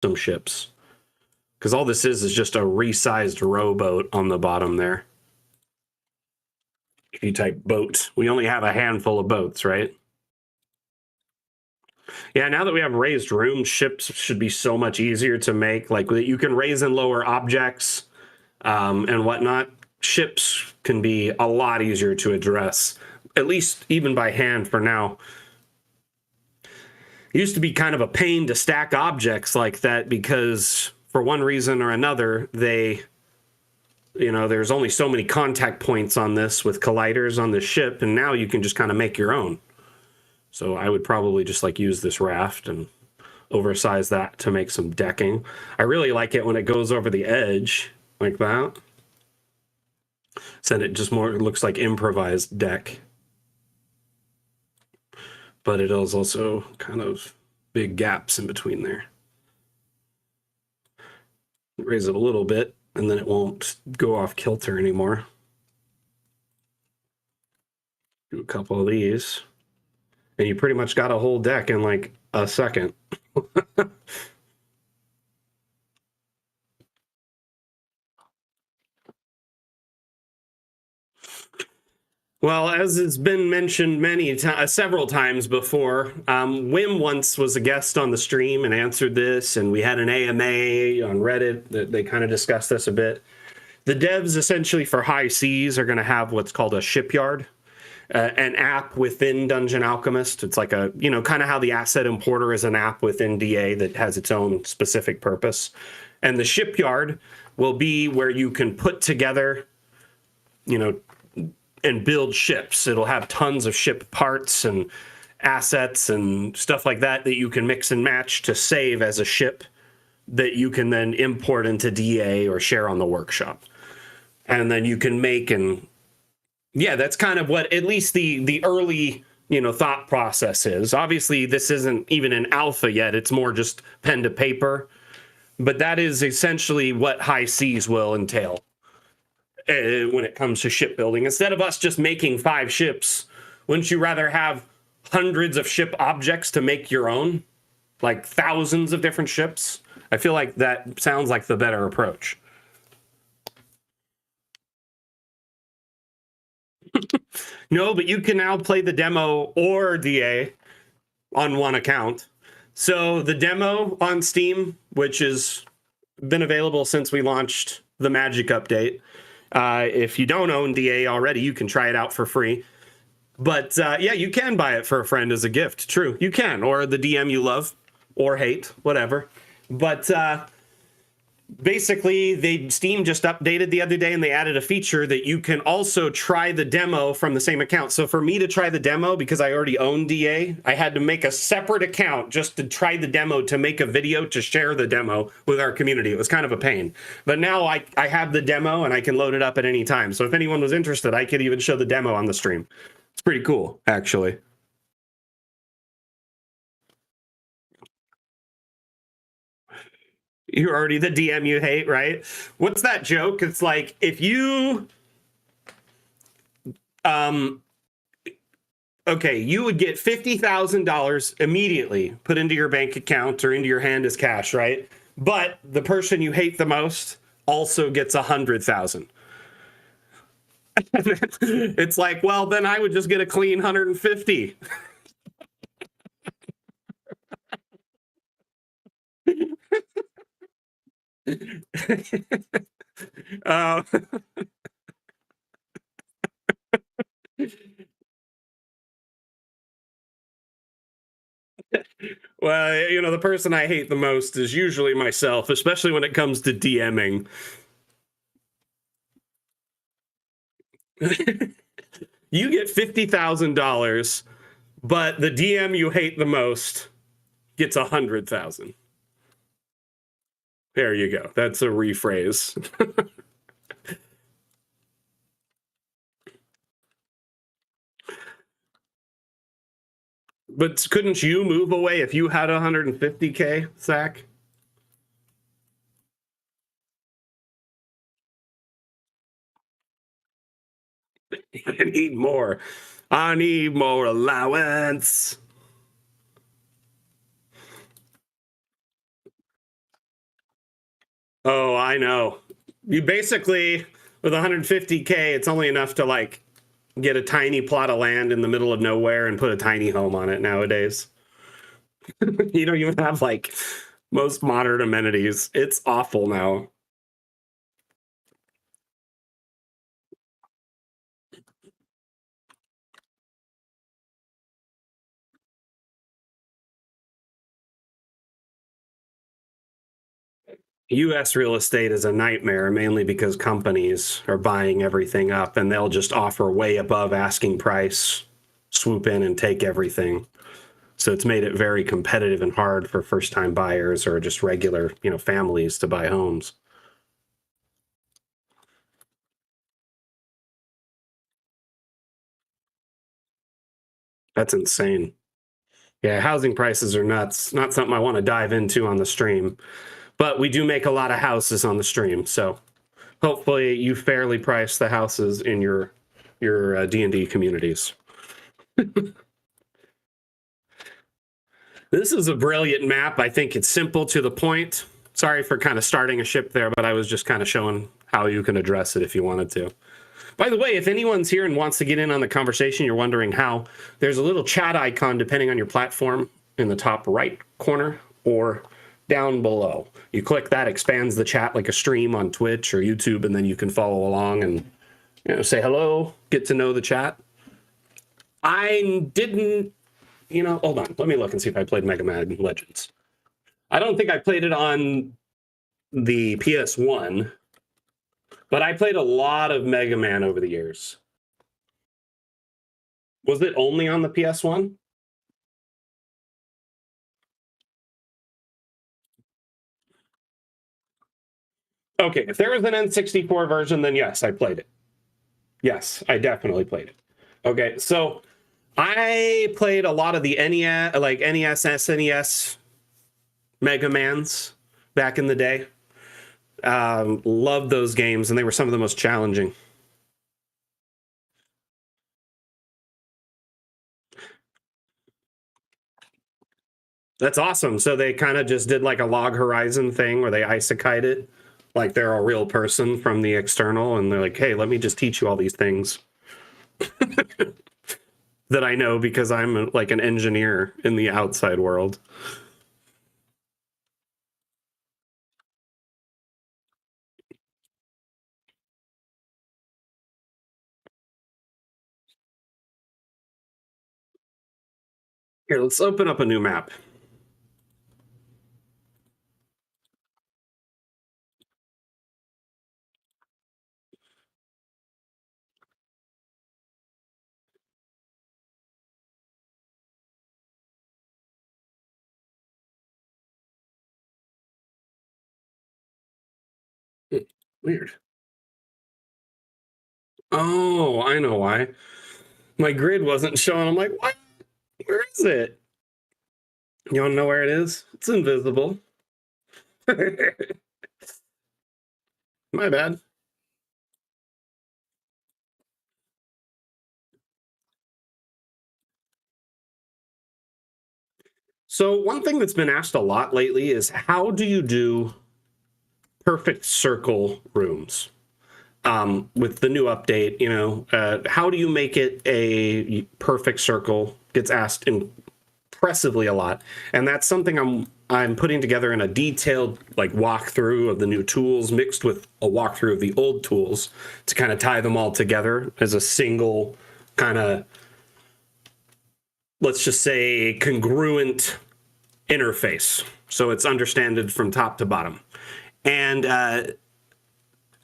some ships. Because all this is just a resized rowboat on the bottom there. If you type boat, we only have a handful of boats, right? Yeah, now that we have raised room, ships should be so much easier to make. Like you can raise and lower objects and whatnot. Ships can be a lot easier to address, at least even by hand for now. It used to be kind of a pain to stack objects like that because for one reason or another, there's only so many contact points on this with colliders on the ship, and now you can just kind of make your own. So I would probably just like use this raft and oversize that to make some decking. I really like it when it goes over the edge like that. So it just looks like improvised deck. But it is also kind of big gaps in between there. Raise it a little bit, and then it won't go off kilter anymore. Do a couple of these. And you pretty much got a whole deck in like a second. Well, as it's been mentioned several times before, Wim once was a guest on the stream and answered this, and we had an AMA on Reddit that they kind of discussed this a bit. The devs essentially for High Seas are going to have what's called a shipyard, an app within Dungeon Alchemist. It's like kind of how the Asset Importer is an app within DA that has its own specific purpose. And the shipyard will be where you can put together, and build ships. It'll have tons of ship parts and assets and stuff like that you can mix and match to save as a ship that you can then import into DA or share on the workshop. And then you can make that's kind of what at least the early thought process is. Obviously, this isn't even an alpha yet. It's more just pen to paper. But that is essentially what High Seas will entail. When it comes to shipbuilding, instead of us just making 5 ships, wouldn't you rather have hundreds of ship objects to make your own, like thousands of different ships? I feel like that sounds like the better approach. No, but you can now play the demo or DA on one account. So the demo on Steam, which has been available since we launched the Magic update. If you don't own DA already, you can try it out for free. But you can buy it for a friend as a gift. True, you can. Or the DM you love or hate, whatever. But basically, Steam just updated the other day and they added a feature that you can also try the demo from the same account. So for me to try the demo, because I already own DA, I had to make a separate account just to try the demo to make a video to share the demo with our community. It was kind of a pain. But now I have the demo and I can load it up at any time. So if anyone was interested, I could even show the demo on the stream. It's pretty cool, actually. You're already the DM you hate, right? What's that joke? It's like, if you you would get $50,000 immediately put into your bank account or into your hand as cash, right? But the person you hate the most also gets 100,000. It's like, well, then I would just get a clean 150. Well, the person I hate the most is usually myself, especially when it comes to DMing. You get $50,000, but the DM you hate the most gets 100,000. There you go. That's a rephrase. But couldn't you move away if you had 150K, Zach? I need more. I need more allowance. Oh, I know. You basically, with 150K, it's only enough to like get a tiny plot of land in the middle of nowhere and put a tiny home on it nowadays. You don't even have like most modern amenities. It's awful now. US real estate is a nightmare, mainly because companies are buying everything up and they'll just offer way above asking price, swoop in and take everything. So it's made it very competitive and hard for first time buyers or just regular, families to buy homes. That's insane. Yeah, housing prices are nuts. Not something I want to dive into on the stream, but we do make a lot of houses on the stream. So hopefully you fairly price the houses in your D&D communities. This is a brilliant map. I think it's simple to the point. Sorry for kind of starting a ship there, but I was just kind of showing how you can address it if you wanted to. By the way, if anyone's here and wants to get in on the conversation, you're wondering how, there's a little chat icon depending on your platform in the top right corner or down below. You click that, expands the chat like a stream on Twitch or YouTube, and then you can follow along and say hello, get to know the chat. I didn't, hold on. Let me look and see if I played Mega Man Legends. I don't think I played it on the PS1, but I played a lot of Mega Man over the years. Was it only on the PS1? Okay, if there was an N64 version, then yes, I played it. Yes, I definitely played it. Okay, so I played a lot of the NES, like NES, SNES Mega Mans back in the day. Loved those games, and they were some of the most challenging. That's awesome. So they kind of just did like a Log Horizon thing where they isekai it, like they're a real person from the external, and they're like, "Hey, let me just teach you all these things that I know because I'm like an engineer in the outside world." Here, let's open up a new map. Weird. Oh, I know why. My grid wasn't showing. I'm like, what? Where is it? You want to know where it is? It's invisible. My bad. So, one thing that's been asked a lot lately is how do you do perfect circle rooms? With the new update, how do you make it a perfect circle? Gets asked impressively a lot, and that's something I'm putting together in a detailed like walkthrough of the new tools mixed with a walkthrough of the old tools to kind of tie them all together as a single kind of, let's just say, congruent interface, so it's understood from top to bottom. And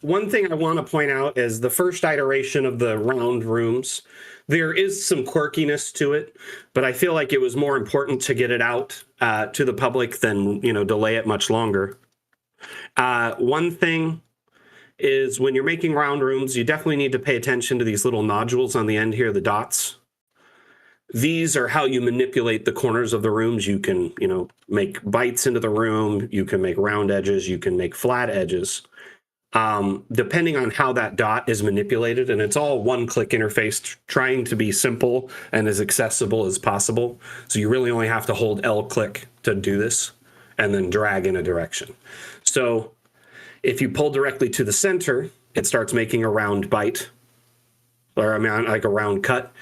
one thing I want to point out is the first iteration of the round rooms. There is some quirkiness to it, but I feel like it was more important to get it out to the public than delay it much longer. One thing is when you're making round rooms, you definitely need to pay attention to these little nodules on the end here, the dots. These are how you manipulate the corners of the rooms. You can, make bites into the room. You can make round edges. You can make flat edges. Depending on how that dot is manipulated, and it's all one-click interface, trying to be simple and as accessible as possible. So you really only have to hold L click to do this, and then drag in a direction. So If you pull directly to the center, it starts making a round bite, or I mean, like a round cut.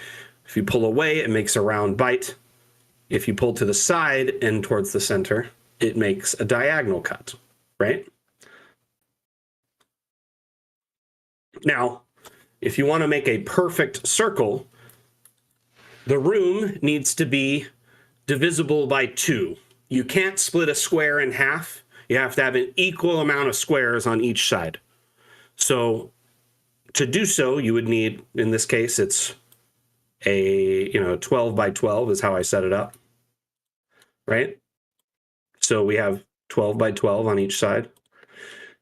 If you pull away, it makes a round bite. If you pull to the side and towards the center, it makes a diagonal cut, right? Now, if you want to make a perfect circle, the room needs to be divisible by 2. You can't split a square in half. You have to have an equal amount of squares on each side. So to do so, you would need, in this case, it's a 12 by 12 is how I set it up, right? So we have 12 by 12 on each side.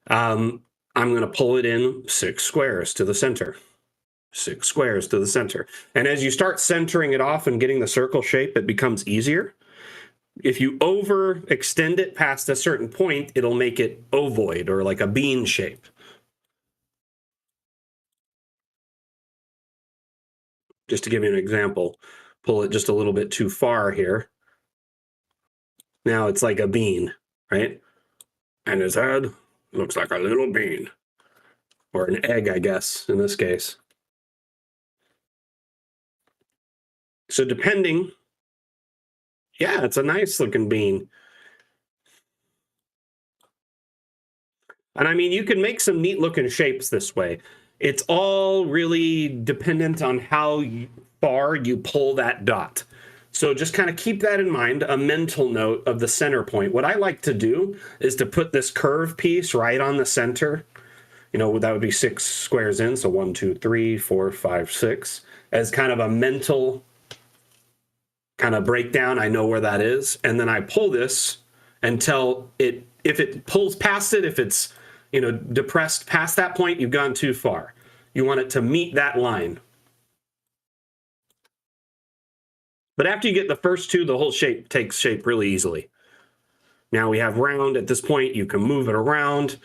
I'm going to pull it in 6 squares to the center. 6 squares to the center. And as you start centering it off and getting the circle shape, it becomes easier. If you overextend it past a certain point, it'll make it ovoid or like a bean shape. Just to give you an example, pull it just a little bit too far here. Now it's like a bean, right? And his head looks like a little bean. Or an egg, I guess, in this case. So depending, yeah, it's a nice looking bean. And I mean, you can make some neat looking shapes this way. It's all really dependent on how far you pull that dot. So just kind of keep that in mind, a mental note of the center point. What I like to do is to put this curve piece right on the center. That would be 6 squares in. So 1, 2, 3, 4, 5, 6 as kind of a mental kind of breakdown. I know where that is. And then I pull this until if it pulls past it, if it's, depressed past that point, you've gone too far. You want it to meet that line. But after you get the first 2, the whole shape takes shape really easily. Now we have round. At this point, you can move it around.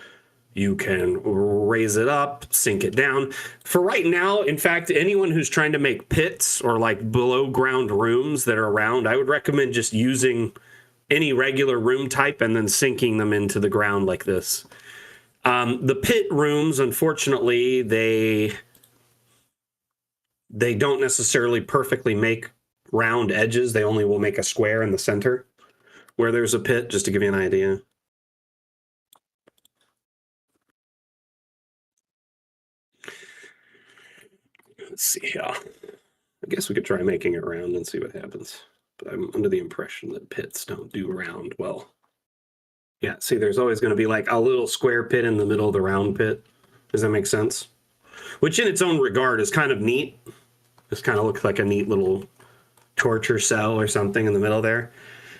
You can raise it up, sink it down. For right now, in fact, anyone who's trying to make pits or like below ground rooms that are round, I would recommend just using any regular room type and then sinking them into the ground like this. The pit rooms, unfortunately, they don't necessarily perfectly make round edges. They only will make a square in the center where there's a pit, just to give you an idea. Let's see here. I guess we could try making it round and see what happens. But I'm under the impression that pits don't do round well. Yeah, see, there's always going to be like a little square pit in the middle of the round pit. Does that make sense? Which in its own regard is kind of neat. This kind of looks like a neat little torture cell or something in the middle there.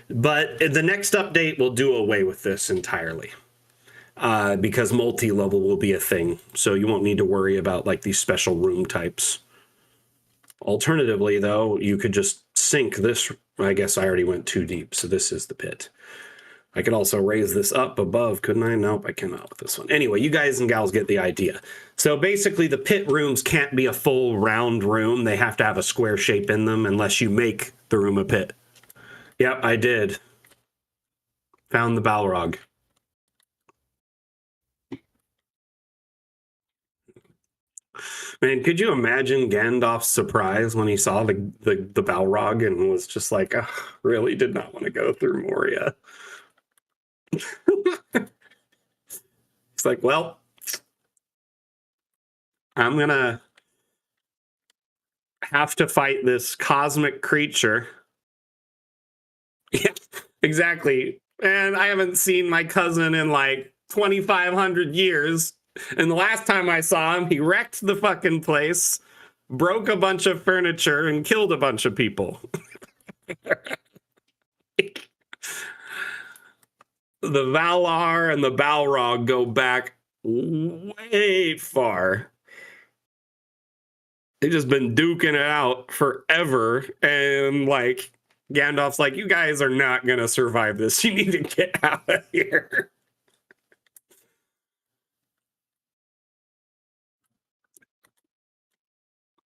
But the next update will do away with this entirely. Because multi-level will be a thing. So you won't need to worry about like these special room types. Alternatively, though, you could just sink this. I guess I already went too deep, so this is the pit. I could also raise this up above, couldn't I? Nope, I cannot with this one. Anyway, you guys and gals get the idea. So basically, the pit rooms can't be a full round room. They have to have a square shape in them unless you make the room a pit. Yep, I did. Found the Balrog. Man, could you imagine Gandalf's surprise when he saw the Balrog and was just like, oh, really did not want to go through Moria. It's like, well, I'm gonna have to fight this cosmic creature. Yeah, exactly. And I haven't seen my cousin in like 2,500 years. And the last time I saw him, he wrecked the fucking place, broke a bunch of furniture, and killed a bunch of people. The Valar and the Balrog go back way far. They've just been duking it out forever. And like, Gandalf's like, you guys are not going to survive this. You need to get out of here.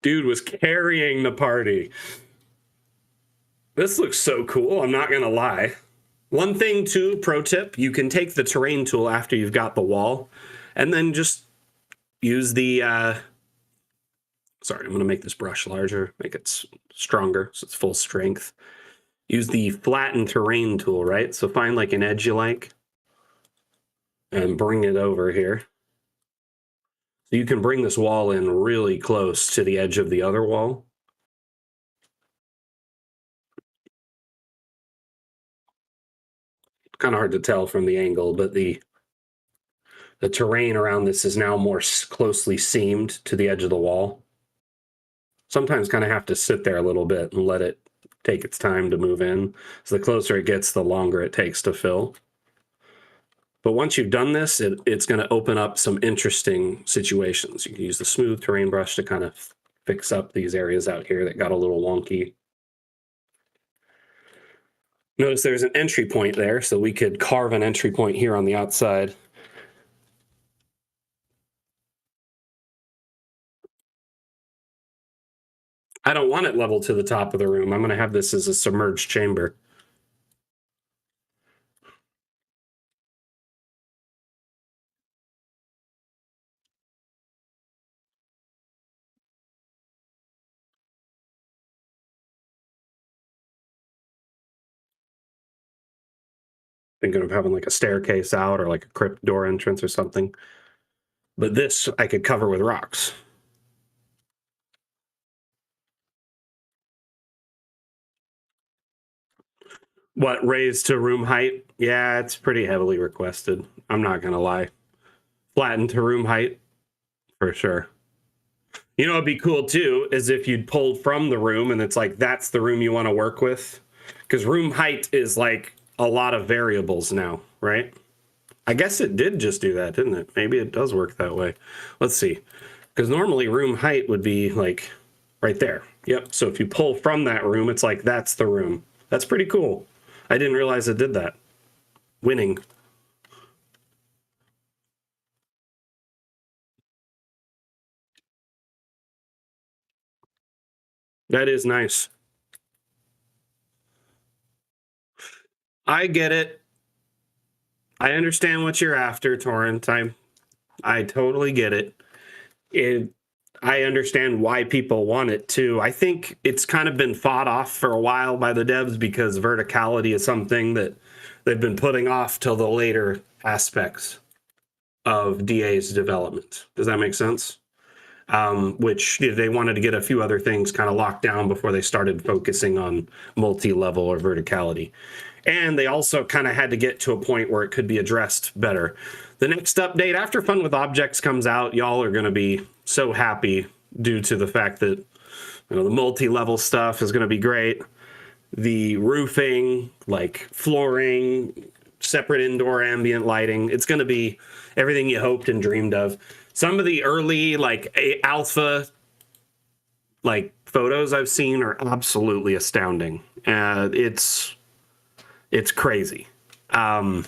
Dude was carrying the party. This looks so cool, I'm not going to lie. One thing too, pro tip, you can take the terrain tool after you've got the wall and then just use the, sorry, I'm going to make this brush larger, make it stronger so it's full strength. Use the flatten terrain tool, right? So find like an edge you like and bring it over here. So you can bring this wall in really close to the edge of the other wall. Kind of hard to tell from the angle, but the terrain around this is now more closely seamed to the edge of the wall. Sometimes kind of have to sit there a little bit and let it take its time to move in. So the closer it gets, the longer it takes to fill. But once you've done this, it's going to open up some interesting situations. You can use the smooth terrain brush to kind of fix up these areas out here that got a little wonky. Notice there's an entry point there, so we could carve an entry point here on the outside. I don't want it level to the top of the room. I'm going to have this as a submerged chamber. Thinking of having like a staircase out or like a crypt door entrance or something. But this I could cover with rocks. What, raised to room height? Yeah, it's pretty heavily requested. I'm not going to lie. Flattened to room height, for sure. You know, it'd be cool too, is if you'd pulled from the room and it's like, that's the room you want to work with. Because room height is like a lot of variables now, right? I guess it did just do that, didn't it? Maybe it does work that way. Let's see. Because normally room height would be like right there. Yep. So if you pull from that room, it's like, that's the room. That's pretty cool. I didn't realize it did that. Winning. That is nice. I get it. I understand what you're after, Torrent. I totally get it. I understand why people want it too. I think it's kind of been fought off for a while by the devs because verticality is something that they've been putting off till the later aspects of DA's development. Does that make sense? Which they wanted to get a few other things kind of locked down before they started focusing on multi-level or verticality. And they also kind of had to get to a point where it could be addressed better. The next update after Fun with Objects comes out, y'all are going to be so happy due to the fact that the multi-level stuff is going to be great. The roofing, like flooring, separate indoor ambient lighting, it's going to be everything you hoped and dreamed of. Some of the early like alpha like photos I've seen are absolutely astounding. It's crazy. By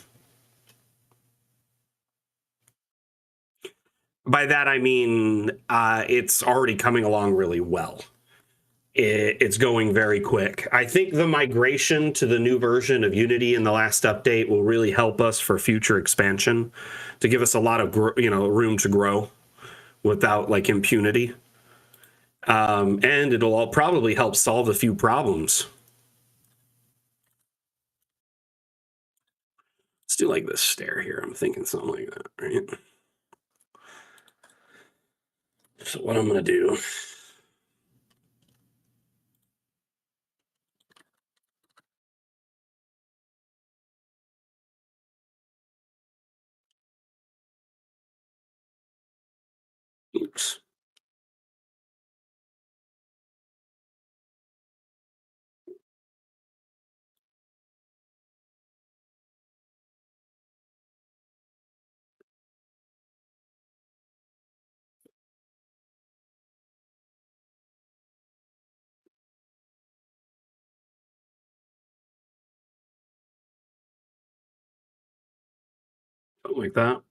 that I mean it's already coming along really well. It's going very quick. I think the migration to the new version of Unity in the last update will really help us for future expansion, to give us a lot of room to grow without like impunity. And it'll all probably help solve a few problems. Let's do like this stair here. I'm thinking something like that, right? So what I'm going to do, oops. Something like that.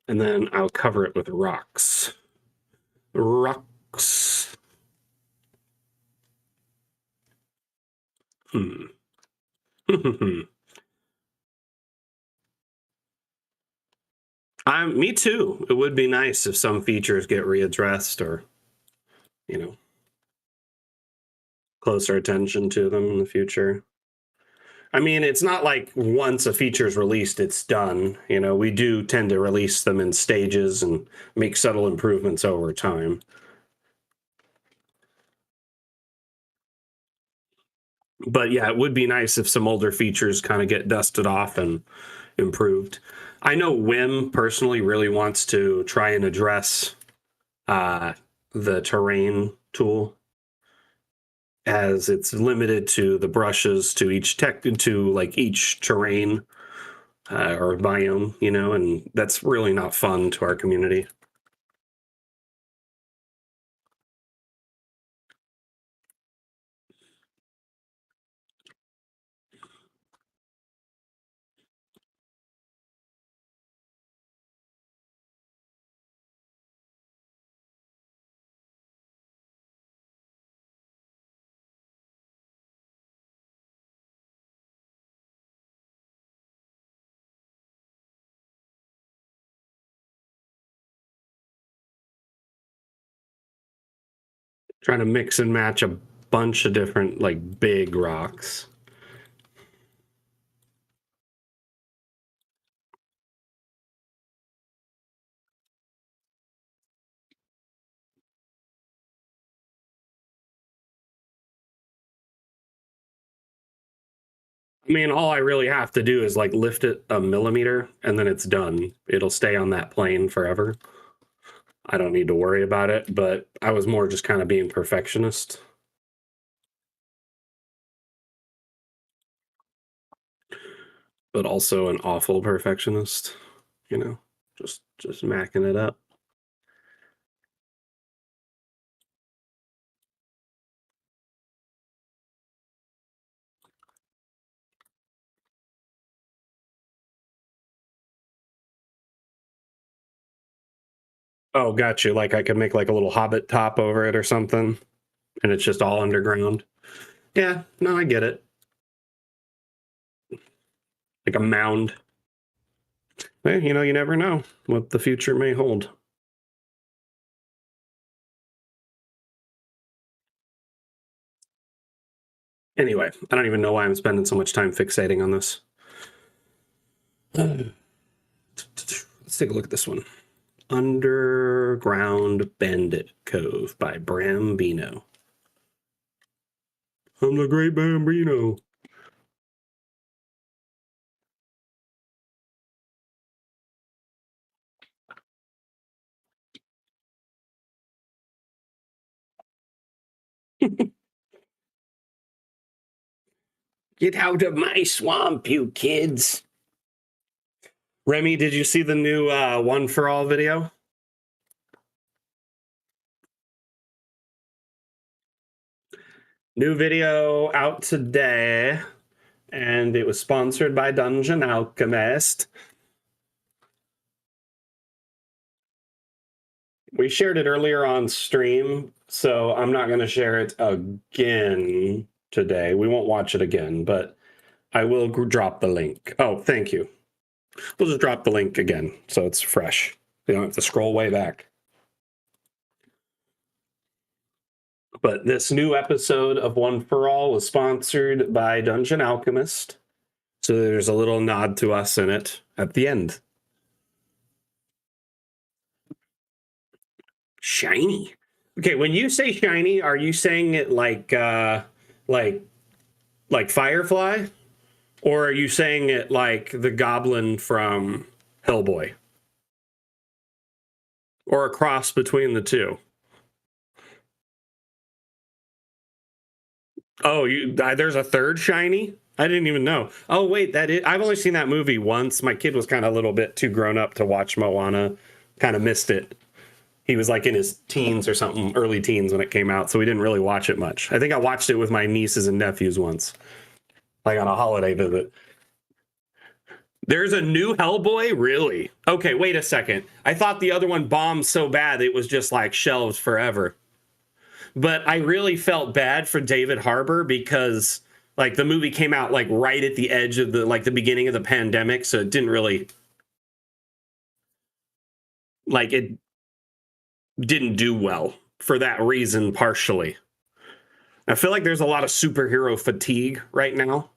And then I'll cover it with rocks. Rocks. Hmm. Me too. It would be nice if some features get readdressed or, you know, closer attention to them in the future. I mean, it's not like once a feature is released, it's done. You know, we do tend to release them in stages and make subtle improvements over time. But yeah, it would be nice if some older features kind of get dusted off and improved. I know Wim personally really wants to try and address uh, the terrain tool, as it's limited to the brushes to each tech to like each terrain or biome, you know, and that's really not fun to our community. Trying to mix and match a bunch of different like big rocks. I mean, all I really have to do is like lift it a millimeter and then it's done. It'll stay on that plane forever. I don't need to worry about it, but I was more just kind of being perfectionist. But also an awful perfectionist, you know, just macking it up. Oh, got you. Like I could make like a little hobbit top over it or something, and it's just all underground. Yeah, no, I get it. Like a mound. Well, you know, you never know what the future may hold. Anyway, I don't even know why I'm spending so much time fixating on this. Let's take a look at this one. Underground Bandit Cove by Brambino. I'm the great Bambino. Get out of my swamp, you kids. Remy, did you see the new One for All video? New video out today, and it was sponsored by Dungeon Alchemist. We shared it earlier on stream, so I'm not going to share it again today. We won't watch it again, but I will drop the link. Oh, thank you. We'll just drop the link again so it's fresh. You don't have to scroll way back. But this new episode of One for All was sponsored by Dungeon Alchemist. So there's a little nod to us in it at the end. Shiny. Okay, when you say shiny, are you saying it like Firefly? Or are you saying it like the goblin from Hellboy? Or a cross between the two? Oh, there's a third shiny? I didn't even know. Oh, wait, I've only seen that movie once. My kid was kind of a little bit too grown up to watch Moana. Kind of missed it. He was like in his teens or something, early teens when it came out, so we didn't really watch it much. I think I watched it with my nieces and nephews once, like on a holiday visit. There's a new Hellboy? Really? Okay, wait a second. I thought the other one bombed so bad it was just like shelves forever. But I really felt bad for David Harbour because Like the movie came out like right at the edge of the beginning of the pandemic, so it didn't really like it didn't do well for that reason partially. I feel like there's a lot of superhero fatigue right now.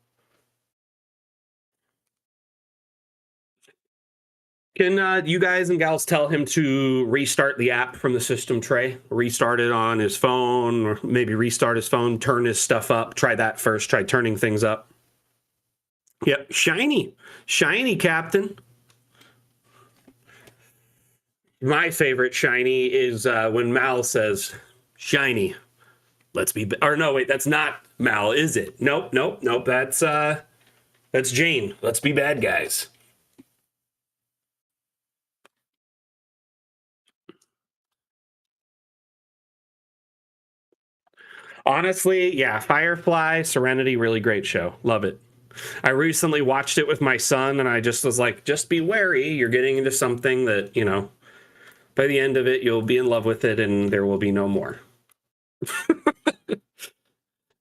Can you guys and gals tell him to restart the app from the system tray? Restart it on his phone, or maybe restart his phone, turn his stuff up. Try that first. Try turning things up. Yep, shiny. Shiny, Captain. My favorite shiny is when Mal says, shiny. Let's be, or no, wait, that's not Mal, is it? Nope, nope, nope. That's Jane. Let's be bad guys. Honestly, yeah, Firefly, Serenity, really great show. Love it. I recently watched it with my son, and I just was like, just be wary. You're getting into something that, by the end of it, you'll be in love with it, and there will be no more.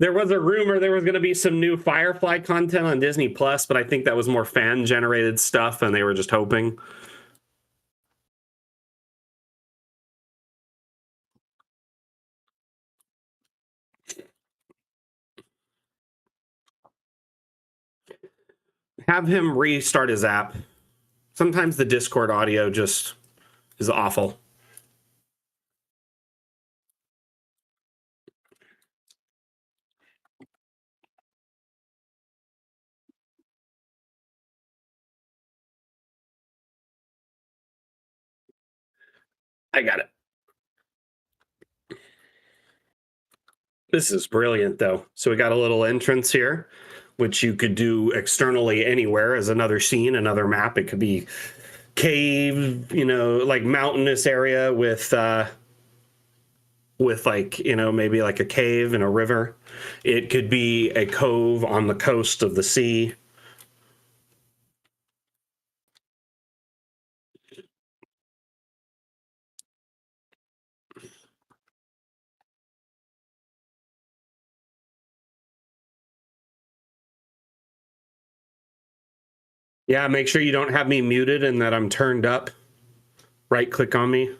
There was a rumor there was going to be some new Firefly content on Disney Plus, but I think that was more fan generated stuff, and they were just hoping. Have him restart his app. Sometimes the Discord audio just is awful. I got it. This is brilliant, though. So we got a little entrance here, which you could do externally anywhere as another scene, another map. It could be cave, like mountainous area with like, maybe like a cave and a river. It could be a cove on the coast of the sea. Yeah, make sure you don't have me muted and that I'm turned up. Right click on me.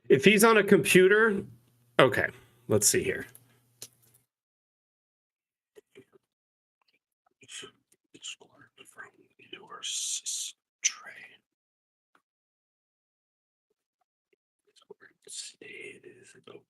If he's on a computer, okay, let's see here. From your tray. It is open.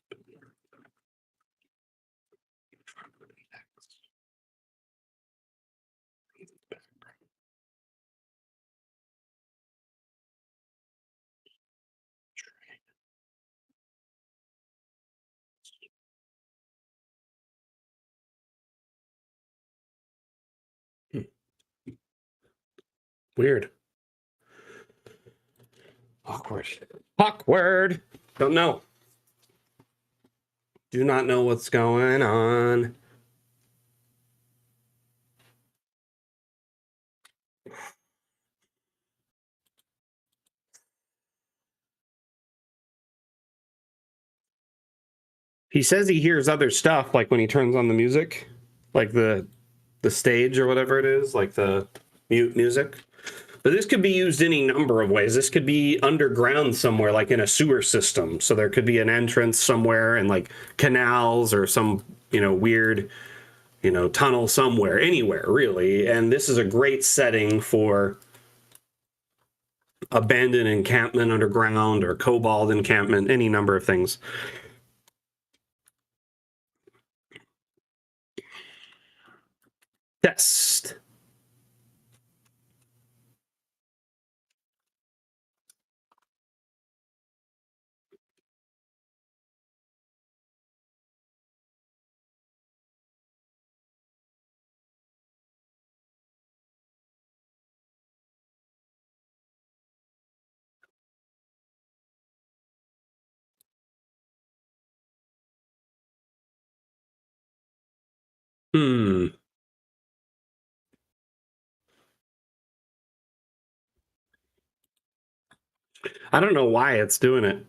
Weird. Awkward. Awkward. Don't know. Do not know what's going on. He says he hears other stuff, like when he turns on the music, like the stage or whatever it is, like the mute music. But this could be used any number of ways. This could be underground somewhere, like in a sewer system. So there could be an entrance somewhere and like canals or some, weird, tunnel somewhere, anywhere really. And this is a great setting for abandoned encampment underground or kobold encampment, any number of things. Test. Hmm. I don't know why it's doing it.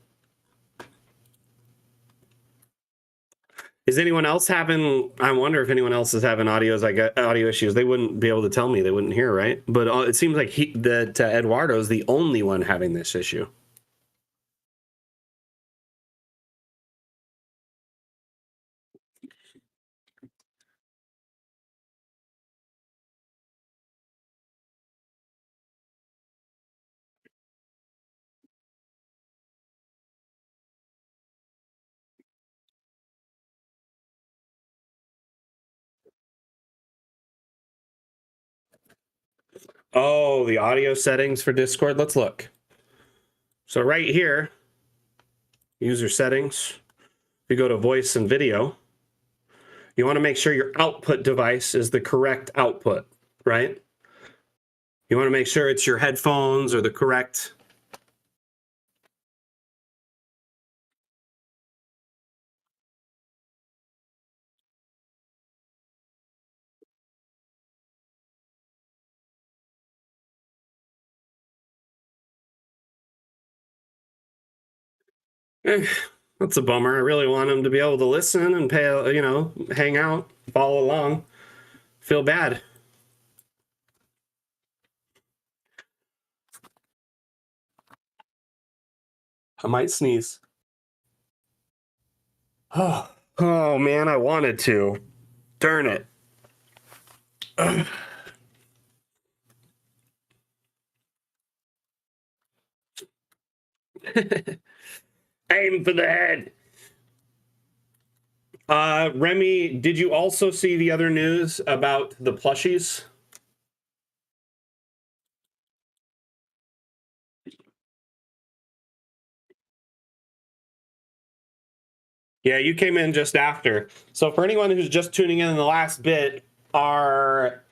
Is anyone else having? I wonder if anyone else is having audio issues. They wouldn't be able to tell me. They wouldn't hear, right? But it seems like that Eduardo is the only one having this issue. Oh, the audio settings for Discord. Let's look. So right here, user settings. If you go to voice and video, you want to make sure your output device is the correct output, right? You want to make sure it's your headphones or the correct. That's a bummer. I really want them to be able to listen and pay, hang out, follow along. Feel bad. I might sneeze. Oh man, I wanted to. Darn it. Aim for the head. Remy, did you also see the other news about the plushies? Yeah, you came in just after. So for anyone who's just tuning in the last bit, our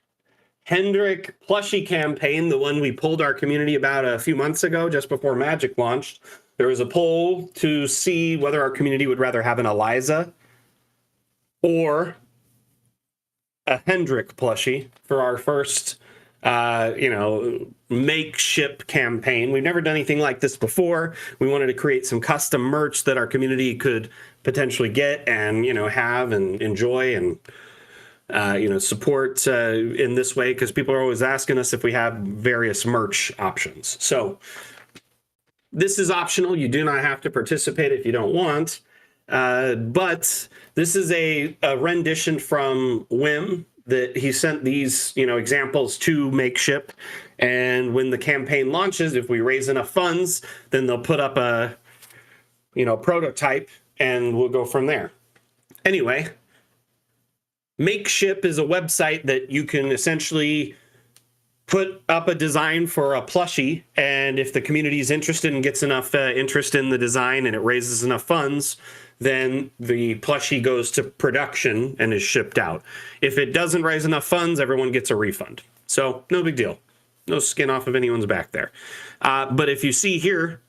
Hendrik plushie campaign, the one we pulled our community about a few months ago, just before Magic launched, there was a poll to see whether our community would rather have an Eliza or a Hendrik plushie for our first, makeshift campaign. We've never done anything like this before. We wanted to create some custom merch that our community could potentially get and, have and enjoy and, support in this way, because people are always asking us if we have various merch options. So this is optional. You do not have to participate if you don't want. But this is a rendition from Wim that he sent these, examples to Makeship. And when the campaign launches, if we raise enough funds, then they'll put up a, prototype and we'll go from there. Anyway, Makeship is a website that you can essentially put up a design for a plushie, and if the community is interested and gets enough interest in the design and it raises enough funds, then the plushie goes to production and is shipped out. If it doesn't raise enough funds, everyone gets a refund. So no big deal. No skin off of anyone's back there. But if you see here,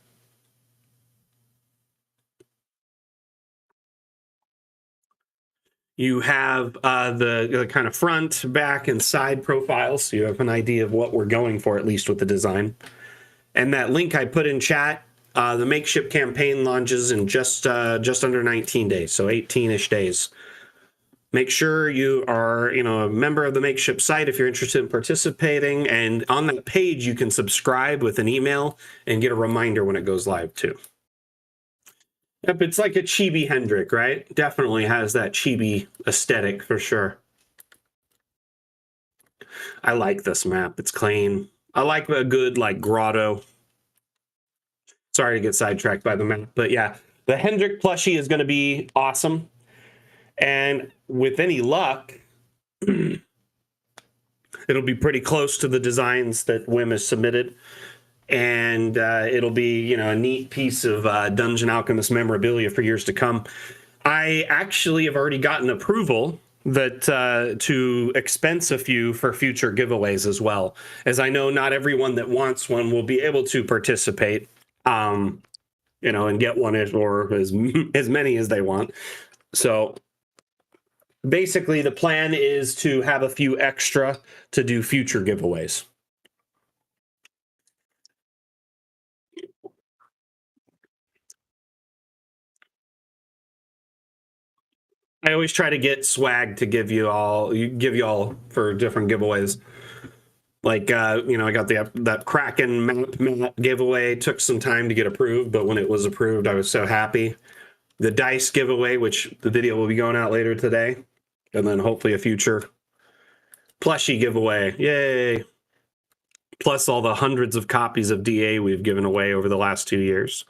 you have the kind of front, back, and side profiles, so you have an idea of what we're going for, at least with the design. And that link I put in chat, the Makeship campaign launches in just under 19 days, so 18-ish days. Make sure you are, a member of the Makeship site if you're interested in participating. And on that page, you can subscribe with an email and get a reminder when it goes live too. Yep, it's like a chibi Hendrik, right? Definitely has that chibi aesthetic for sure. I like this map. It's clean. I like a good grotto. Sorry to get sidetracked by the map, but yeah, the Hendrik plushie is going to be awesome. And with any luck, it'll be pretty close to the designs that Wim has submitted. And it'll be, a neat piece of Dungeon Alchemist memorabilia for years to come. I actually have already gotten approval that to expense a few for future giveaways as well, as I know not everyone that wants one will be able to participate, and get one or as many as they want. So basically the plan is to have a few extra to do future giveaways. I always try to get swag to give you all for different giveaways. Like I got that Kraken map giveaway. Took some time to get approved, but when it was approved, I was so happy. The dice giveaway, which the video will be going out later today, and then hopefully a future plushie giveaway. Yay! Plus all the hundreds of copies of DA we've given away over the last 2 years.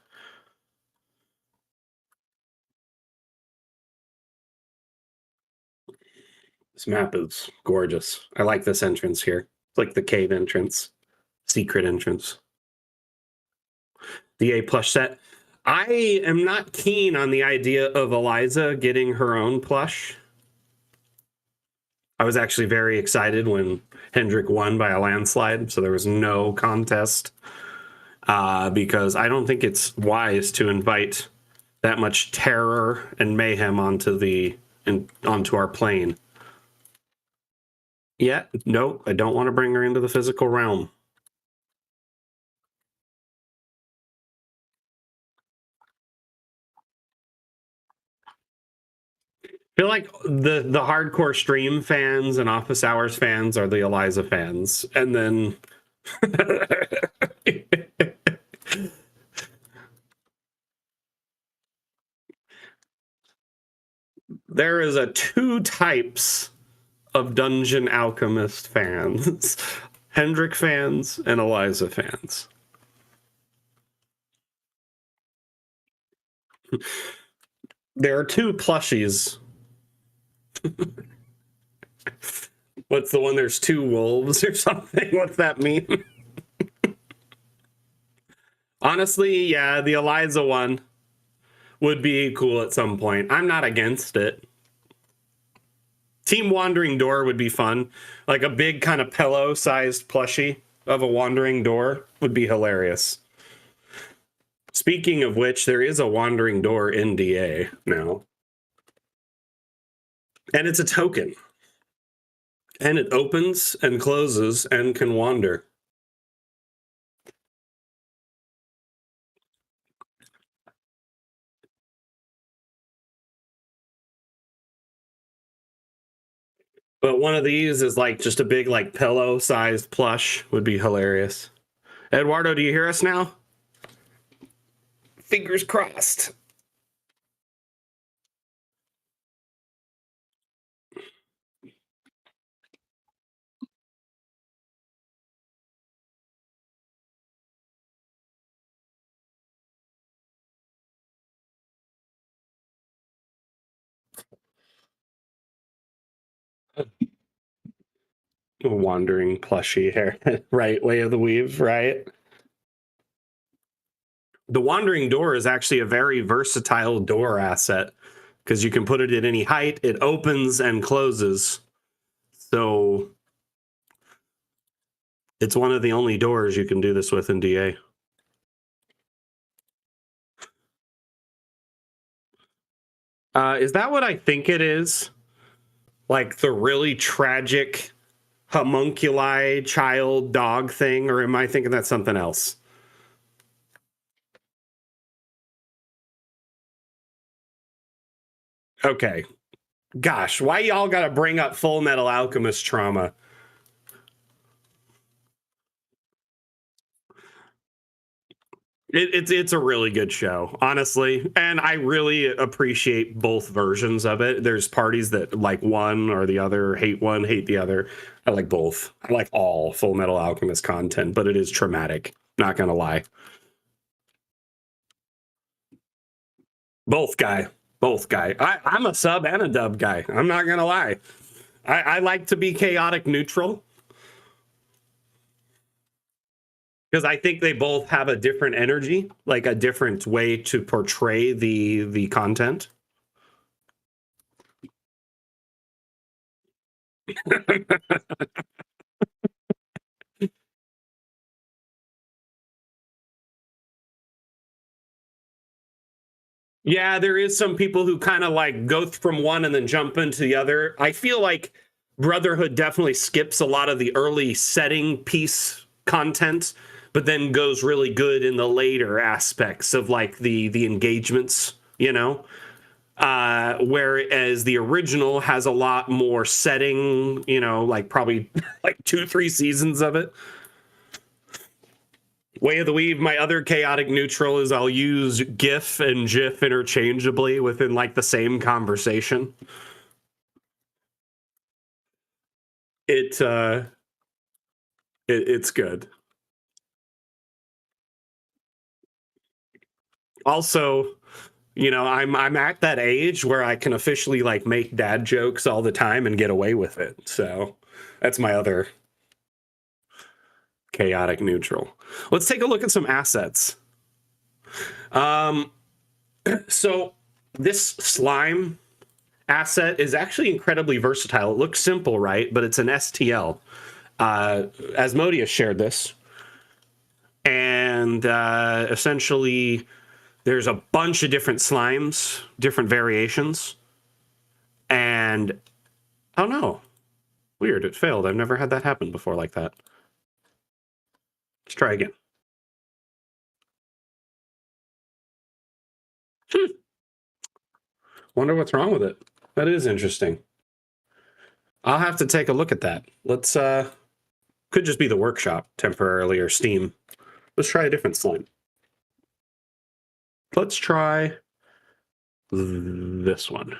This map is gorgeous. I like this entrance here. It's like the cave entrance, secret entrance. The A plush set. I am not keen on the idea of Eliza getting her own plush. I was actually very excited when Hendrik won by a landslide, so there was no contest because I don't think it's wise to invite that much terror and mayhem onto our plane. Yeah, no, I don't want to bring her into the physical realm. I feel like the hardcore stream fans and office hours fans are the Eliza fans, and then there is a two types of Dungeon Alchemist fans: Hendrik fans and Eliza fans. There are two plushies. What's the one? There's two wolves or something. What's that mean? Honestly, yeah, the Eliza one would be cool at some point. I'm not against it. Team Wandering Door would be fun. Like a big kind of pillow-sized plushie of a Wandering Door would be hilarious. Speaking of which, there is a Wandering Door in DA now. And it's a token. And it opens and closes and can wander. But one of these is like just a big like pillow-sized plush would be hilarious. Eduardo, do you hear us now? Fingers crossed. Wandering plushie hair. Right, Way of the Weave, right? The Wandering Door is actually a very versatile door asset because you can put it at any height. It opens and closes. So it's one of the only doors you can do this with in DA. Is that what I think it is? Like the really tragic homunculi child dog thing, or am I thinking that's something else? Okay. Gosh, why y'all gotta bring up Full Metal Alchemist trauma? It's a really good show, honestly, and I really appreciate both versions of it. There's parties that like one or the other, hate the other. I like both. I like all Full Metal Alchemist content, but it is traumatic. Not gonna lie. Both guy, both guy. I'm a sub and a dub guy. I'm not gonna lie. I like to be chaotic neutral because I think they both have a different energy, like a different way to portray the content. Yeah, there is some people who kind of like go from one and then jump into the other. I feel like Brotherhood definitely skips a lot of the early setting piece content, but then goes really good in the later aspects of like the engagements, you know? Whereas the original has a lot more setting, you know, like probably like 2, 3 seasons of it. Way of the Weave, my other chaotic neutral is I'll use GIF and GIF interchangeably within like the same conversation. It it's good. Also, you know, I'm at that age where I can officially like make dad jokes all the time and get away with it. So that's my other chaotic neutral. Let's take a look at some assets. So this slime asset is actually incredibly versatile. It looks simple, right? But it's an STL. Asmodeus shared this. And essentially, there's a bunch of different slimes, different variations. And, oh no, weird, it failed. I've never had that happen before like that. Let's try again. Wonder what's wrong with it. That is interesting. I'll have to take a look at that. Let's, could just be the workshop temporarily or Steam. Let's try a different slime. Let's try this one.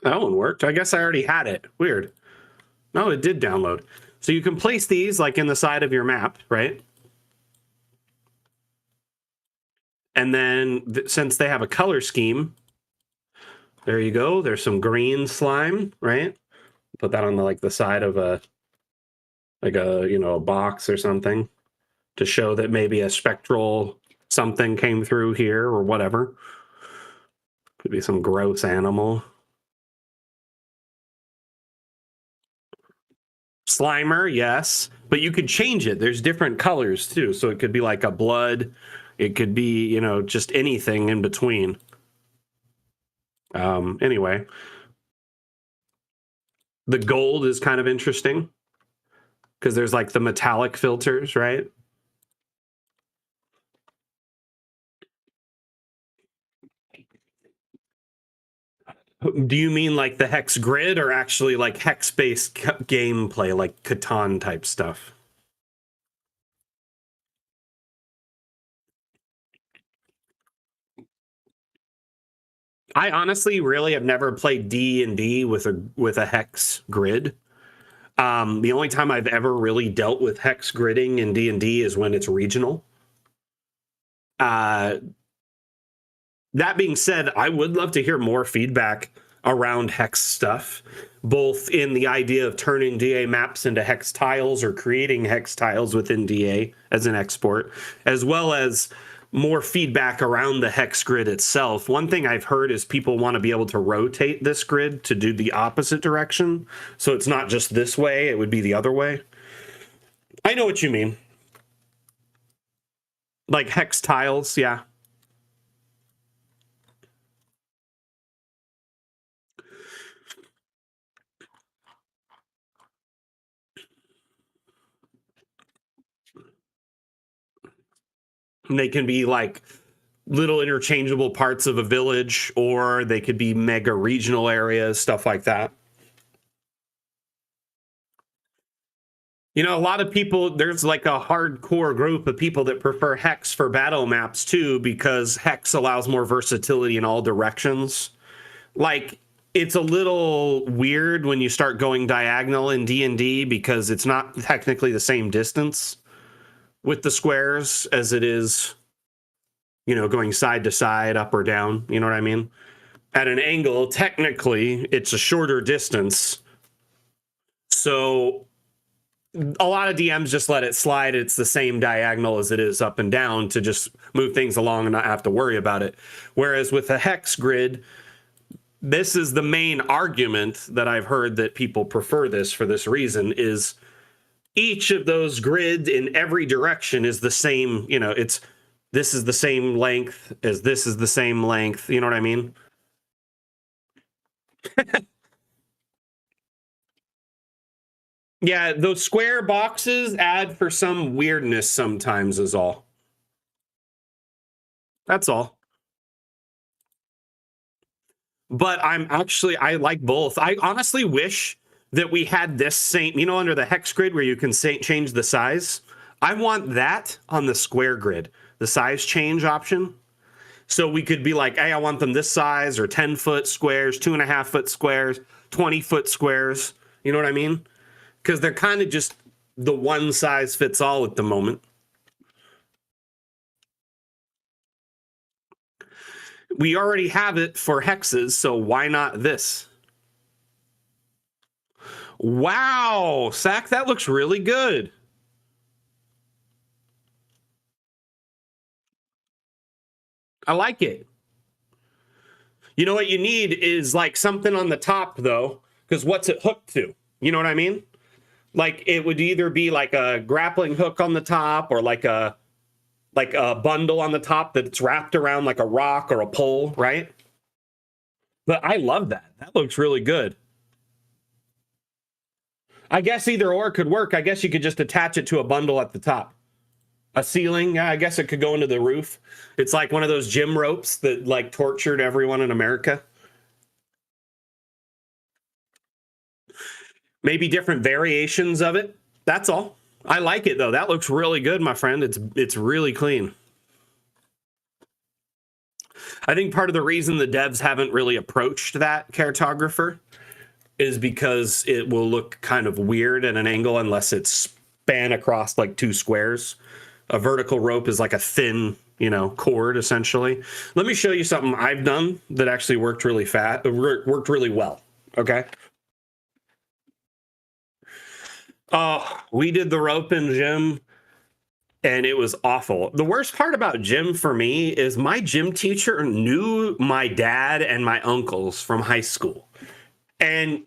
That one worked. I guess I already had it. Weird. No, it did download. So you can place these like in the side of your map, right? And then since they have a color scheme, there you go. There's some green slime, right? Put that on the like the side of a you know, a box or something to show that maybe a spectral something came through here or whatever. Could be some gross animal. Slimer, yes, but you could change it. There's different colors too, so it could be like a blood. It could be, you know, just anything in between. Anyway, the gold is kind of interesting because there's like the metallic filters, right? Do you mean like the hex grid or actually like hex-based gameplay, like Catan type stuff? I honestly really have never played D&D with a hex grid. The only time I've ever really dealt with hex gridding in D&D is when it's regional. That being said, I would love to hear more feedback around hex stuff, both in the idea of turning DA maps into hex tiles or creating hex tiles within DA as an export, as well as more feedback around the hex grid itself. One thing I've heard is people want to be able to rotate this grid to do the opposite direction. So it's not just this way, it would be the other way. I know what you mean. Like hex tiles, yeah. And they can be like little interchangeable parts of a village, or they could be mega regional areas, stuff like that. You know, a lot of people, there's like a hardcore group of people that prefer Hex for battle maps too, because Hex allows more versatility in all directions. Like, it's a little weird when you start going diagonal in D&D because it's not technically the same distance with the squares as it is, you know, going side to side, up or down. You know what I mean? At an angle, technically, it's a shorter distance. So a lot of DMs just let it slide. It's the same diagonal as it is up and down to just move things along and not have to worry about it. Whereas with a hex grid, this is the main argument that I've heard that people prefer this for this reason is each of those grids in every direction is the same, you know, it's this is the same length as this is the same length, you know what I mean? Yeah, those square boxes add for some weirdness sometimes is all. That's all. But I like both. I honestly wish that we had this same, you know, under the hex grid where you can change the size. I want that on the square grid, the size change option. So we could be like, hey, I want them this size, or 10-foot squares, 2.5-foot squares, 20-foot squares. You know what I mean? Because they're kind of just the one size fits all at the moment. We already have it for hexes, so why not this? Wow, Sack, that looks really good. I like it. You know what you need is like something on the top though, because what's it hooked to? You know what I mean? Like it would either be like a grappling hook on the top or like a bundle on the top that's wrapped around like a rock or a pole, right? But I love that. That looks really good. I guess either or could work. I guess you could just attach it to a bundle at the top. A ceiling, yeah, I guess it could go into the roof. It's like one of those gym ropes that like tortured everyone in America. Maybe different variations of it. That's all. I like it though. That looks really good, my friend. It's really clean. I think part of the reason the devs haven't really approached that cartographer is because it will look kind of weird at an angle unless it's span across like two squares. A vertical rope is like a thin, you know, cord essentially. Let me show you something I've done that actually worked really worked really well. Okay. We did the rope in gym and it was awful. The worst part about gym for me is my gym teacher knew my dad and my uncles from high school. And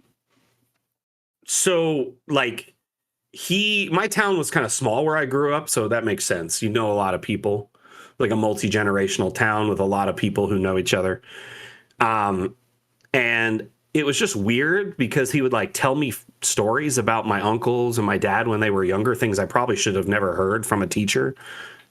so like my town was kind of small where I grew up, so that makes sense. You know a lot of people, like a multi-generational town with a lot of people who know each other. And it was just weird because he would like tell me stories about my uncles and my dad when they were younger, things I probably should have never heard from a teacher.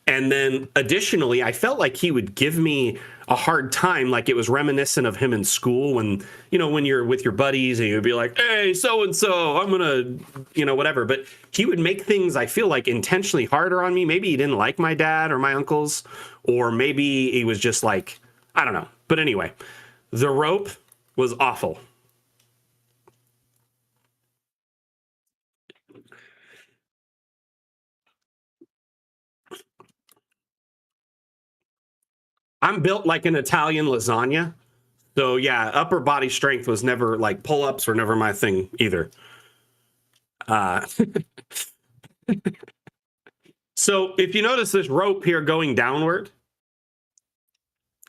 And then additionally, I felt like he would give me a hard time, like it was reminiscent of him in school when, you know, when you're with your buddies and you'd be like, hey, so-and-so, I'm going to, you know, whatever. But he would make things, I feel like, intentionally harder on me. Maybe he didn't like my dad or my uncles, or maybe he was just like, I don't know. But anyway, the rope was awful. I'm built like an Italian lasagna. So yeah, upper body strength was never like pull-ups were never my thing either. So if you notice this rope here going downward,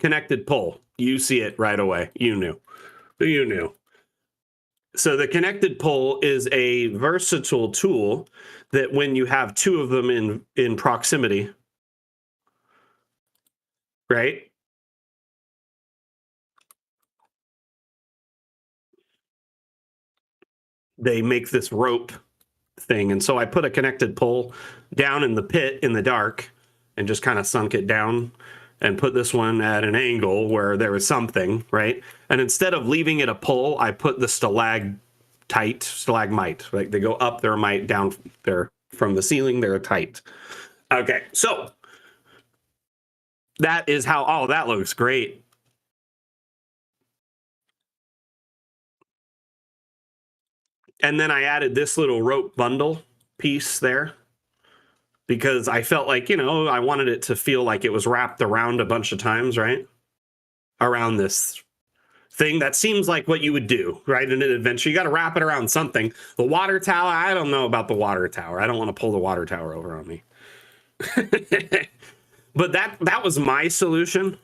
connected pull, you see it right away. You knew. So the connected pull is a versatile tool that when you have two of them in proximity, right? They make this rope thing. And so I put a connected pull down in the pit in the dark and just kind of sunk it down and put this one at an angle where there was something, right? And instead of leaving it a pull, I put the stalagmite, like they go up, they're mite, down, they're from the ceiling, they're tight. Okay, so that is how, oh, that looks great. And then I added this little rope bundle piece there because I felt like, you know, I wanted it to feel like it was wrapped around a bunch of times, right? Around this thing that seems like what you would do, right? In an adventure, you got to wrap it around something. The water tower, I don't know about the water tower. I don't want to pull the water tower over on me. But that was my solution.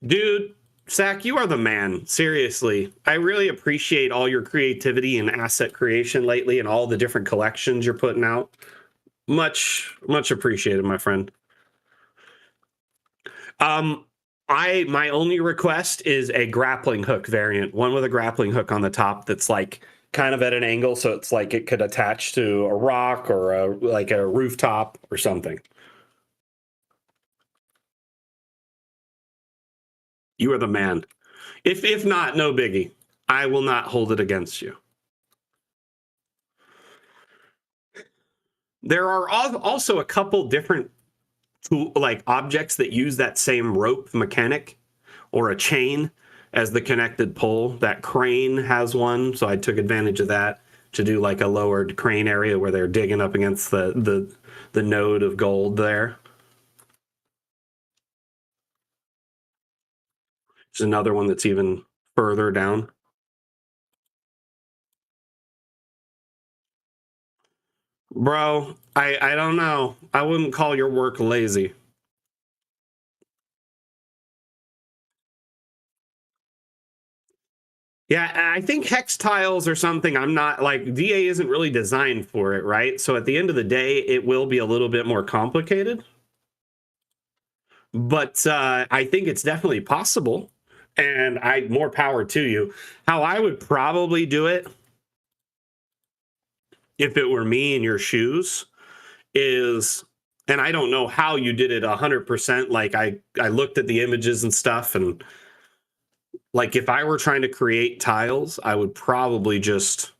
Dude, Zach, you are the man. Seriously. I really appreciate all your creativity and asset creation lately and all the different collections you're putting out. Much appreciated, my friend. My only request is a grappling hook variant, one with a grappling hook on the top that's like kind of at an angle, so it's like it could attach to a rock or like a rooftop or something. You are the man. If not, no biggie. I will not hold it against you. There are also a couple different like objects that use that same rope mechanic or a chain as the connected pole. That crane has one, so I took advantage of that to do like a lowered crane area where they're digging up against the node of gold there. There's another one that's even further down. Bro, I don't know. I wouldn't call your work lazy. Yeah, I think hex tiles or something. I'm not like DA isn't really designed for it, right? So at the end of the day, it will be a little bit more complicated. But I think it's definitely possible, and more power to you. How I would probably do it, if it were me in your shoes, is, and I don't know how you did it 100%. Like I looked at the images and stuff, and like if I were trying to create tiles, I would probably just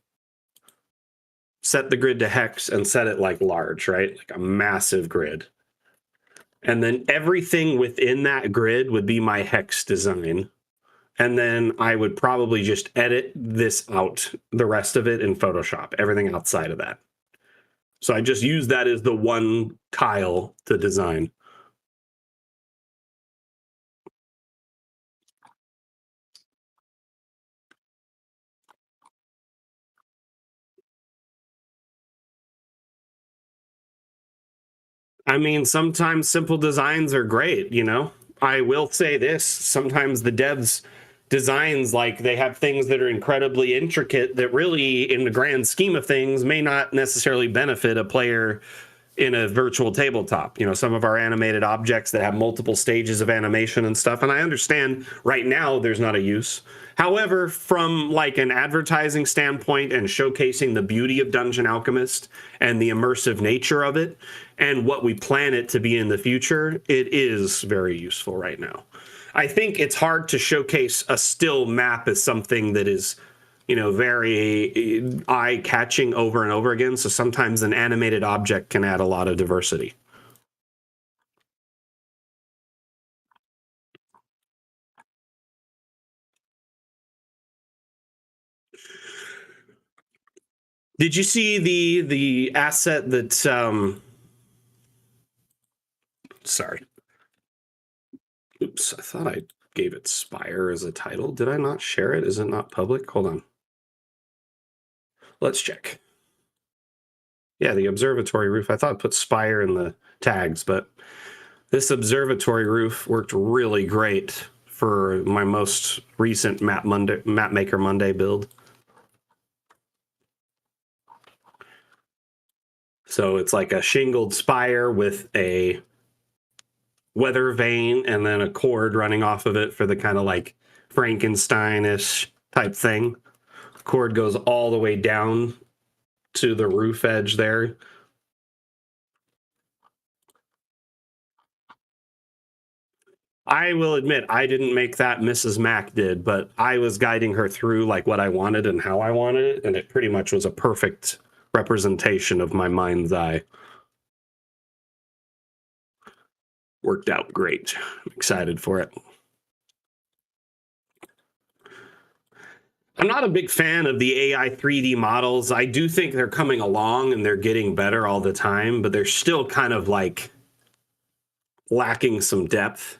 set the grid to hex and set it like large, right? Like a massive grid. And then everything within that grid would be my hex design. And then I would probably just edit this out, the rest of it in Photoshop, everything outside of that. So I just use that as the one tile to design. I mean, sometimes simple designs are great, you know? I will say this, sometimes the devs designs, like they have things that are incredibly intricate that really in the grand scheme of things may not necessarily benefit a player in a virtual tabletop. You know, some of our animated objects that have multiple stages of animation and stuff, and I understand right now there's not a use. However, from like an advertising standpoint and showcasing the beauty of Dungeon Alchemist and the immersive nature of it and what we plan it to be in the future, it is very useful right now. I think it's hard to showcase a still map as something that is, you know, very eye-catching over and over again. So sometimes an animated object can add a lot of diversity. Did you see the asset that sorry. Oops, I thought I gave it Spire as a title. Did I not share it? Is it not public? Hold on. Let's check. Yeah, the observatory roof. I thought I put Spire in the tags, but this observatory roof worked really great for my most recent Map Maker Monday build. So it's like a shingled spire with a weather vane and then a cord running off of it for the kind of like Frankenstein-ish type thing. The cord goes all the way down to the roof edge there. I will admit I didn't make that, Mrs. Mac did, but I was guiding her through like what I wanted and how I wanted it, and it pretty much was a perfect representation of my mind's eye. Worked out great. I'm excited for it. I'm not a big fan of the AI 3D models. I do think they're coming along and they're getting better all the time, but they're still kind of like lacking some depth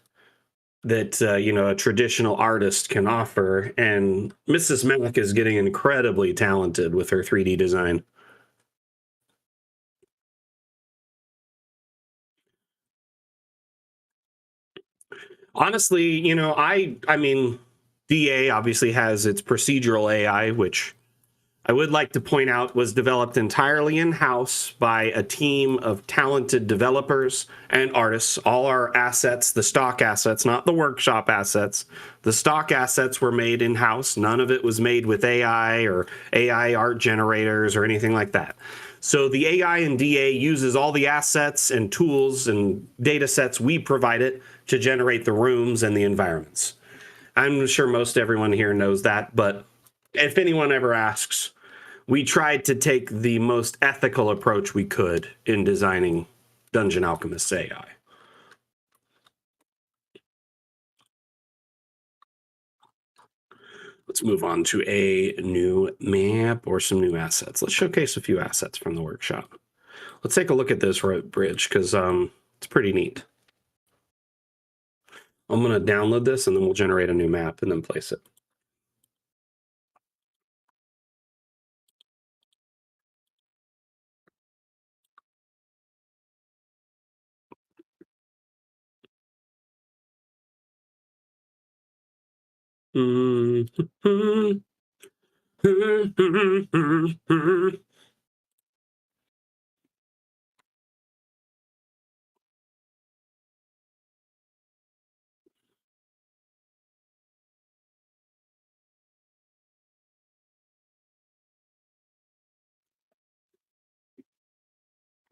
that you know, a traditional artist can offer. And Mrs. Mac is getting incredibly talented with her 3D design. Honestly, you know, I mean, DA obviously has its procedural AI, which I would like to point out was developed entirely in-house by a team of talented developers and artists. All our assets, the stock assets, not the workshop assets, the stock assets were made in-house. None of it was made with AI or AI art generators or anything like that. So the AI in DA uses all the assets and tools and data sets we provide it to generate the rooms and the environments. I'm sure most everyone here knows that, but if anyone ever asks, we tried to take the most ethical approach we could in designing Dungeon Alchemist's AI. Let's move on to a new map or some new assets. Let's showcase a few assets from the workshop. Let's take a look at this bridge because it's pretty neat. I'm going to download this and then we'll generate a new map and then place it.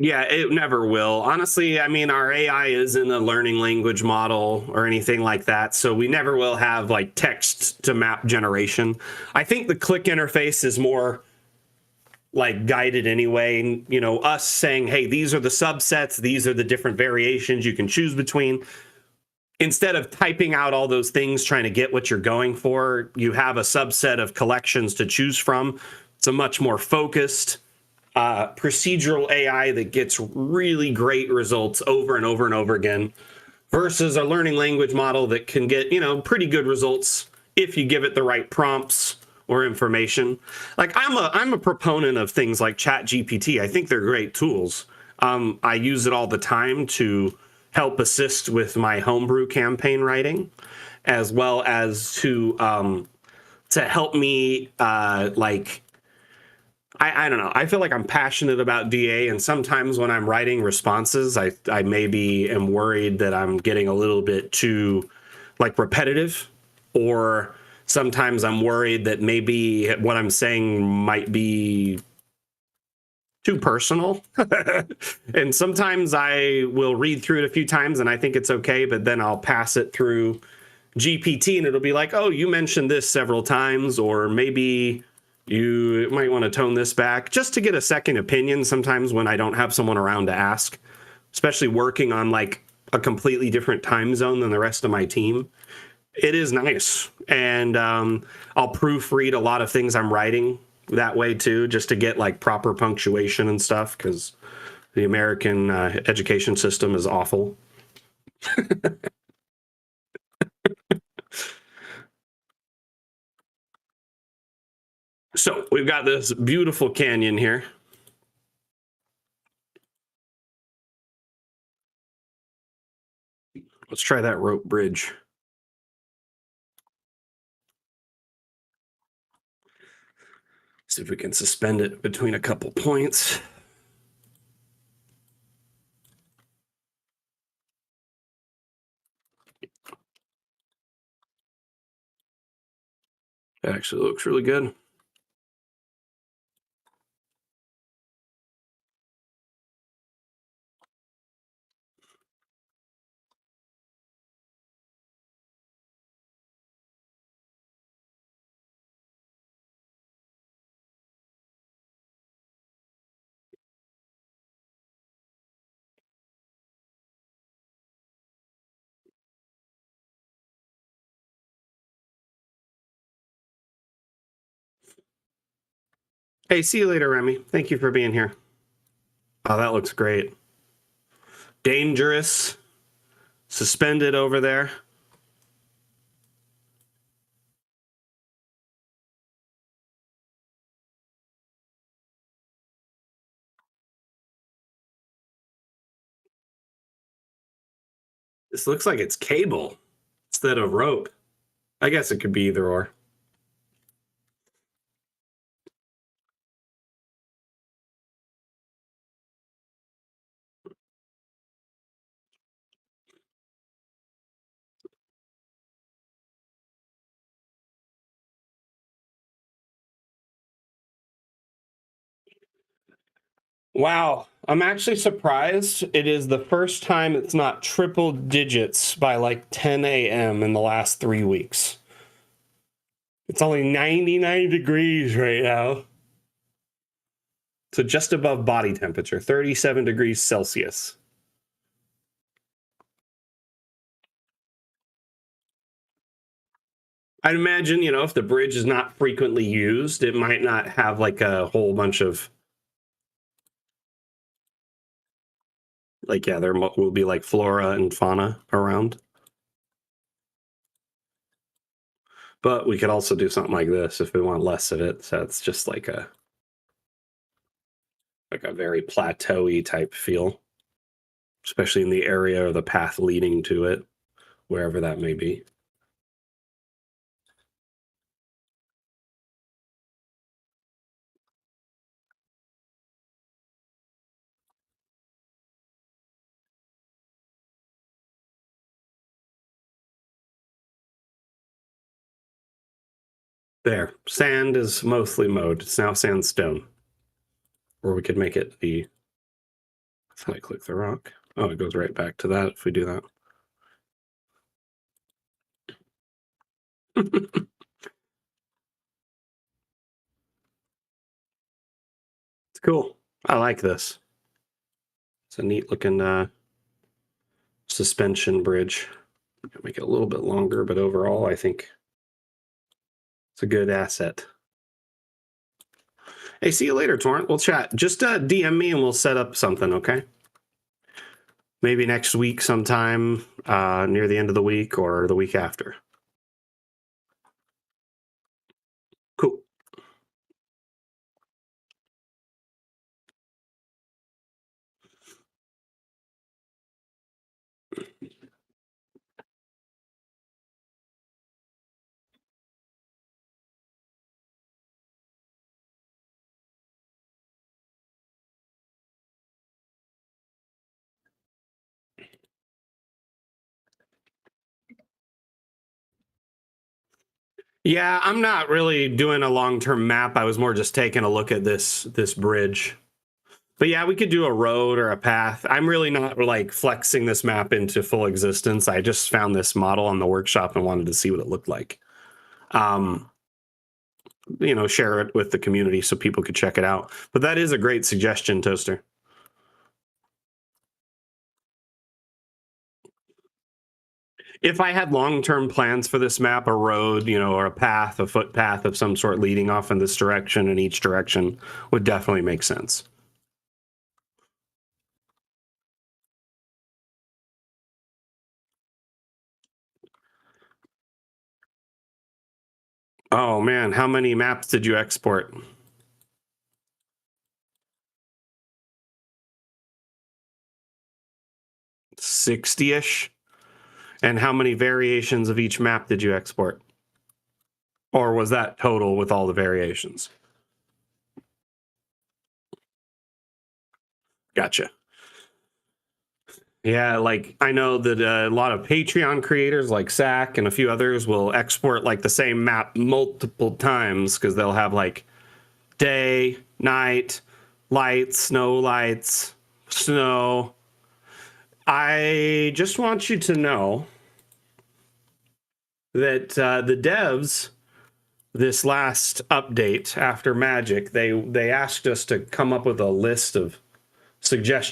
Yeah, it never will. Honestly, I mean, our AI isn't a learning language model or anything like that, so we never will have like text to map generation. I think the click interface is more like guided anyway. You know, us saying, hey, these are the subsets, these are the different variations you can choose between. Instead of typing out all those things trying to get what you're going for, you have a subset of collections to choose from. It's a much more focused procedural AI that gets really great results over and over and over again versus a learning language model that can get, you know, pretty good results if you give it the right prompts or information. Like I'm a proponent of things like ChatGPT. I think they're great tools. I use it all the time to help assist with my homebrew campaign writing, as well as to help me I don't know. I feel like I'm passionate about DA, and sometimes when I'm writing responses, I maybe am worried that I'm getting a little bit too like repetitive, or sometimes I'm worried that maybe what I'm saying might be too personal. And sometimes I will read through it a few times and I think it's okay, but then I'll pass it through GPT and it'll be like, oh, you mentioned this several times, or maybe you might want to tone this back, just to get a second opinion sometimes when I don't have someone around to ask, especially working on like a completely different time zone than the rest of my team. It is nice. And I'll proofread a lot of things I'm writing that way too, just to get like proper punctuation and stuff, because the American education system is awful. So we've got this beautiful canyon here. Let's try that rope bridge. See if we can suspend it between a couple points. It actually looks really good. Hey, see you later, Remy. Thank you for being here. Oh, that looks great. Dangerous. Suspended over there. This looks like it's cable instead of rope. I guess it could be either or. Wow, I'm actually surprised. It is the first time it's not triple digits by like 10 a.m. in the last 3 weeks. It's only 99 degrees right now. So just above body temperature, 37 degrees Celsius. I'd imagine, if the bridge is not frequently used, it might not have like a whole bunch of there will be like flora and fauna around. But we could also do something like this if we want less of it. So it's just like a very plateau-y type feel, especially in the area or the path leading to it, wherever that may be. There, sand is mostly mowed. It's now sandstone. Or we could make it the. I thought I clicked the rock. Oh, it goes right back to that if we do that. It's cool. I like this. It's a neat looking suspension bridge. Make it a little bit longer, but overall, I think it's a good asset. Hey, see you later, Torrent. We'll chat. Just DM me and we'll set up something, okay? Maybe next week sometime, near the end of the week or the week after. Cool. Yeah, I'm not really doing a long-term map. I was more just taking a look at this bridge. But yeah, we could do a road or a path. I'm really not like flexing this map into full existence. I just found this model on the workshop and wanted to see what it looked like. Share it with the community so people could check it out. But that is a great suggestion, Toaster. If I had long-term plans for this map, a road, or a path, a footpath of some sort leading off in this direction and each direction would definitely make sense. Oh man, how many maps did you export? 60-ish? And how many variations of each map did you export? Or was that total with all the variations? Gotcha. Yeah, like I know that a lot of Patreon creators like Sack and a few others will export like the same map multiple times because they'll have like day, night, lights, no lights, snow. I just want you to know that the devs, this last update after Magic, they asked us to come up with a list of suggestions